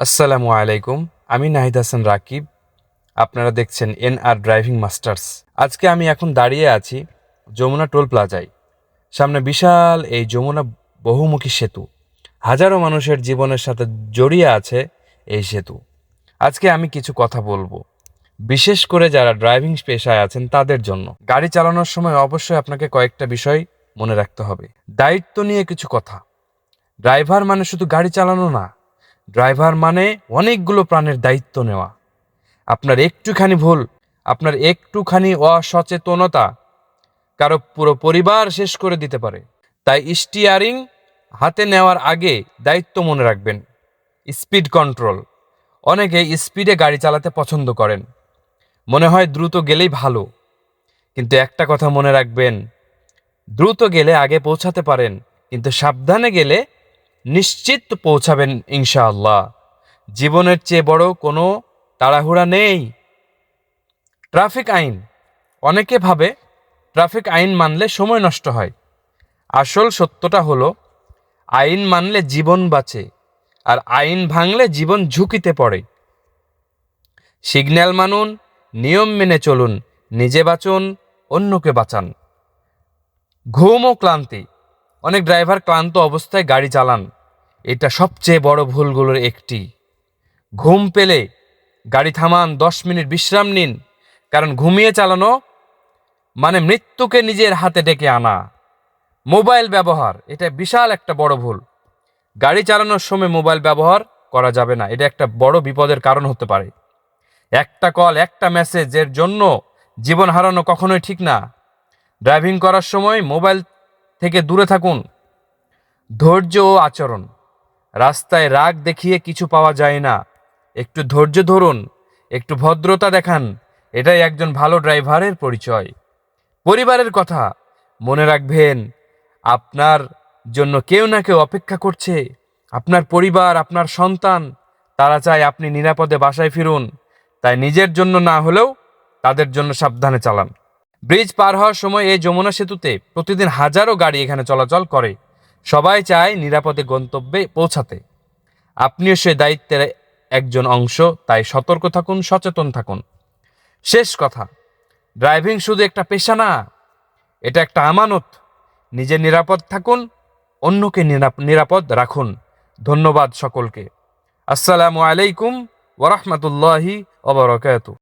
আসসালামু আলাইকুম। আমি নাহিদ হাসান রাকিব। আপনারা দেখছেন এনআর ড্রাইভিং মাস্টার্স। আজকে আমি এখন দাঁড়িয়ে আছি যমুনা টোল প্লাজায়। সামনে বিশাল এই যমুনা বহুমুখী সেতু। হাজারো মানুষের জীবনের সাথে জড়িয়ে আছে এই সেতু। আজকে আমি কিছু কথা বলবো, বিশেষ করে যারা ড্রাইভিং পেশায় আছেন তাদের জন্য। গাড়ি চালানোর সময় অবশ্যই আপনাকে কয়েকটা বিষয় মনে রাখতে হবে। দায়িত্ব নিয়ে কিছু কথা। ড্রাইভার মানে শুধু গাড়ি চালানো না, ড্রাইভার মানে অনেকগুলো প্রাণের দায়িত্ব নেওয়া। আপনার একটুখানি ভুল, আপনার একটুখানি অসচেতনতা কারো পুরো পরিবার শেষ করে দিতে পারে। তাই স্টিয়ারিং হাতে নেওয়ার আগে দায়িত্ব মনে রাখবেন। Speed control. অনেকে স্পিডে গাড়ি চালাতে পছন্দ করেন, মনে হয় দ্রুত গেলেই ভালো। কিন্তু একটা কথা মনে রাখবেন, দ্রুত গেলে আগে পৌঁছাতে পারেন, কিন্তু সাবধানে গেলে নিশ্চিত পৌঁছাবেন ইনশাআল্লাহ। জীবনের চেয়ে বড় কোনো তাড়াহুড়া নেই। ট্রাফিক আইন। অনেকে ভাবে ট্রাফিক আইন মানলে সময় নষ্ট হয়। আসল সত্যটা হলো, আইন মানলে জীবন বাঁচে, আর আইন ভাঙলে জীবন ঝুঁকিতে পড়ে। সিগন্যাল মানুন, নিয়ম মেনে চলুন, নিজে বাঁচুন, অন্যকে বাঁচান। ঘুম ও ক্লান্তি। অনেক ড্রাইভার ক্লান্ত অবস্থায় গাড়ি চালান। এটা সবচেয়ে বড় ভুলগুলোর একটি। ঘুম পেলে গাড়ি থামান, 10 মিনিট বিশ্রাম নিন, কারণ ঘুমিয়ে চালানো মানে মৃত্যুকে নিজের হাতে ডেকে আনা। মোবাইল ব্যবহার, এটা বিশাল একটা বড় ভুল। গাড়ি চালানোর সময় মোবাইল ব্যবহার করা যাবে না, এটা একটা বড় বিপদের কারণ হতে পারে। একটা কল, একটা মেসেজের জন্য জীবন হারানো কখনোই ঠিক না। ড্রাইভিং করার সময় মোবাইল থেকে দূরে থাকুন। ধৈর্য ও আচরণ। রাস্তায় রাগ দেখিয়ে কিছু পাওয়া যায় না। একটু ধৈর্য ধরুন, একটু ভদ্রতা দেখান, এটাই একজন ভালো ড্রাইভারের পরিচয়। পরিবারের কথা মনে রাখবেন, আপনার জন্য কেউ না কেউ অপেক্ষা করছে। আপনার পরিবার, আপনার সন্তান, তারা চায় আপনি নিরাপদে বাসায় ফিরুন। তাই নিজের জন্য না হলেও তাদের জন্য সাবধানে চালান। ব্রিজ পার হওয়ার সময় এই যমুনা সেতুতে প্রতিদিন হাজারো গাড়ি এখানে চলাচল করে। সবাই চায় নিরাপদে গন্তব্যে পৌঁছাতে। আপনিও সে দায়িত্বের একজন অংশ, তাই সতর্ক থাকুন, সচেতন থাকুন। শেষ কথা, ড্রাইভিং শুধু একটা পেশা না, এটা একটা আমানত। নিজে নিরাপদ থাকুন, অন্যকে নিরাপদ রাখুন। ধন্যবাদ সকলকে। আসসালামু আলাইকুম ওয়া রাহমাতুল্লাহি ওয়া বারাকাতুহু।